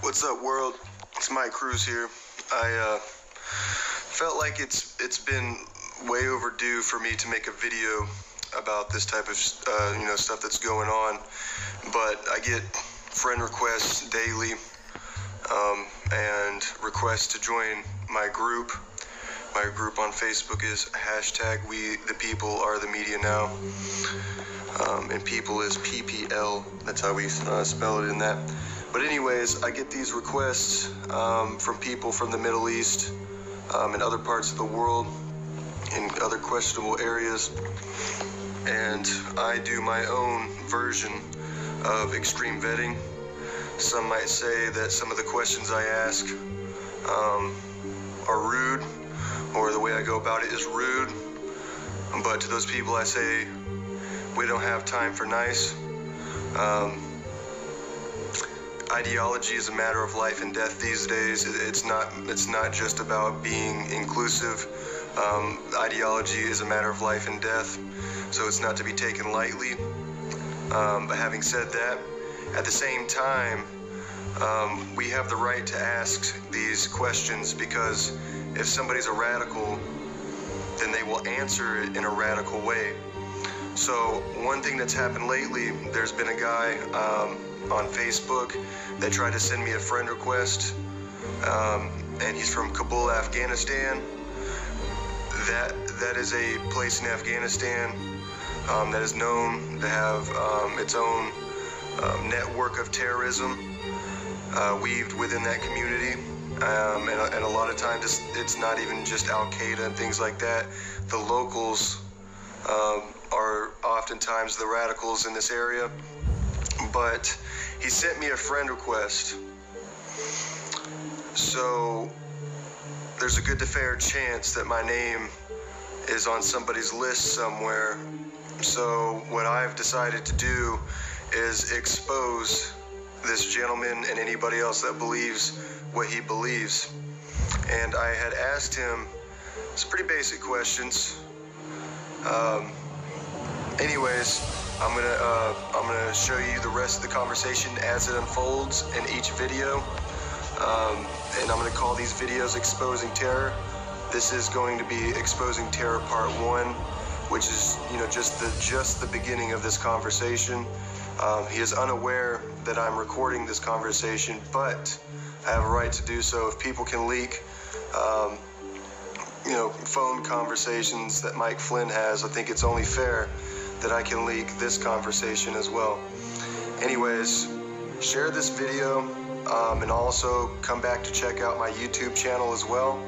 What's up, world? It's Mike Cruz here. I felt like it's been way overdue for me to make a video about this type of stuff that's going on, but I get friend requests daily and requests to join my group. My group on Facebook is #WeThePeopleAreTheMediaNow, and people is PPL. That's how we spell it in that. But anyways, I get these requests from people from the Middle East and other parts of the world in other questionable areas, and I do my own version of extreme vetting. Some might say that some of the questions I ask are rude, or the way I go about it is rude, but to those people I say, we don't have time for nice. Ideology is a matter of life and death these days. It's not just about being inclusive. Ideology is a matter of life and death, so it's not to be taken lightly. But having said that, at the same time, we have the right to ask these questions, because if somebody's a radical, then they will answer it in a radical way. So one thing that's happened lately, there's been a guy on Facebook that tried to send me a friend request, and he's from Kabul, Afghanistan. That is a place in Afghanistan that is known to have its own network of terrorism weaved within that community, and a lot of times it's not even just Al-Qaeda and things like that. The locals are oftentimes the radicals in this area. But he sent me a friend request, so there's a good to fair chance that my name is on somebody's list somewhere. So what I've decided to do is expose this gentleman and anybody else that believes what he believes. And I had asked him some pretty basic questions. Anyways, I'm gonna show you the rest of the conversation as it unfolds in each video, and I'm gonna call these videos Exposing Terror. This is going to be Exposing Terror Part 1, which is just the beginning of this conversation. He is unaware that I'm recording this conversation, but I have a right to do so. If people can leak phone conversations that Mike Flynn has, I think it's only fair that I can leak this conversation as well. Anyways, share this video, and also come back to check out my YouTube channel as well.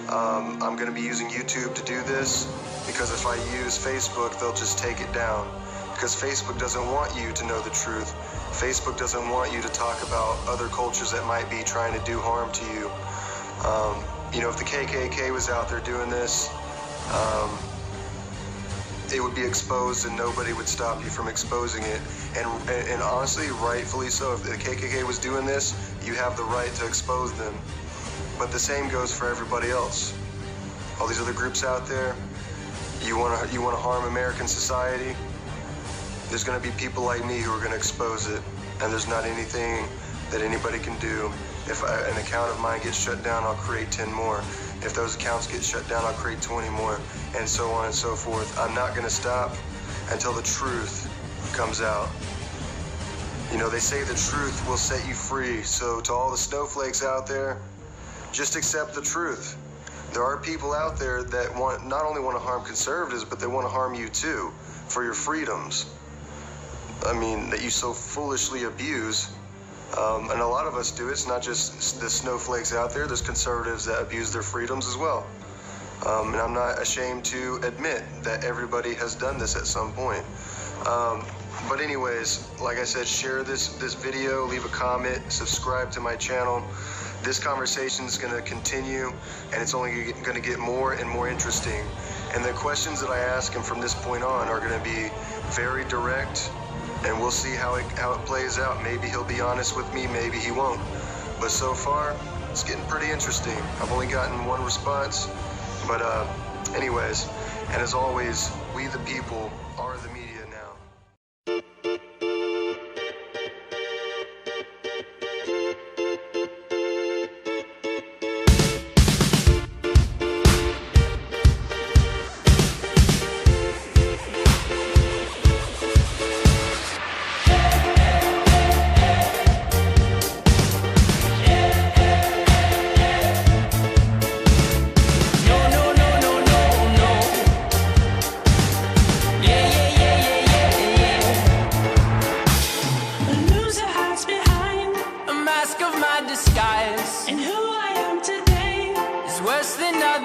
I'm going to be using YouTube to do this, because if I use Facebook, they'll just take it down, because Facebook doesn't want you to know the truth. Facebook doesn't want you to talk about other cultures that might be trying to do harm to you. If the KKK was out there doing this, it would be exposed and nobody would stop you from exposing it. And honestly, rightfully so. If the KKK was doing this, you have the right to expose them. But the same goes for everybody else. All these other groups out there, you want to harm American society, there's going to be people like me who are going to expose it. And there's not anything that anybody can do. If an account of mine gets shut down, I'll create 10 more. If those accounts get shut down, I'll create 20 more, and so on and so forth. I'm not going to stop until the truth comes out. They say the truth will set you free. So to all the snowflakes out there, just accept the truth. There are people out there that not only want to harm conservatives, but they want to harm you too, for your freedoms. That you so foolishly abuse. And a lot of us do. It's not just the snowflakes out there. There's conservatives that abuse their freedoms as well. And I'm not ashamed to admit that everybody has done this at some point. But anyways, like I said, share this video, leave a comment, subscribe to my channel. This conversation is going to continue, and it's only going to get more and more interesting. And the questions that I ask him from this point on are going to be very direct, and we'll see how it plays out. Maybe he'll be honest with me, maybe he won't. But so far, it's getting pretty interesting. I've only gotten one response, but anyways, and as always, we the people are the media now.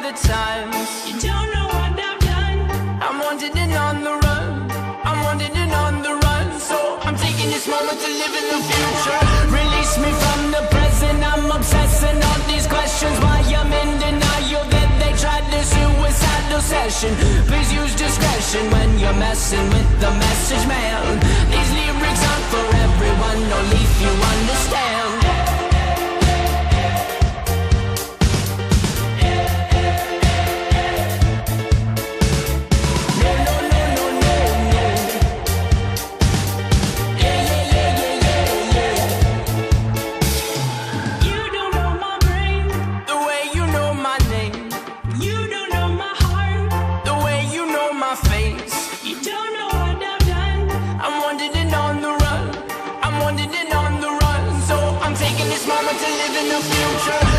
the times. You don't know what I've done. I'm wanted and on the run. I'm wanted and on the run. So I'm taking this moment to live in the future. Release me from the present. I'm obsessing on these questions. Why I'm in denial that they tried this suicidal session. Please use discretion when you're messing with the message, man. These lyrics aren't for everyone. Only if you understand. Moment to live in the future.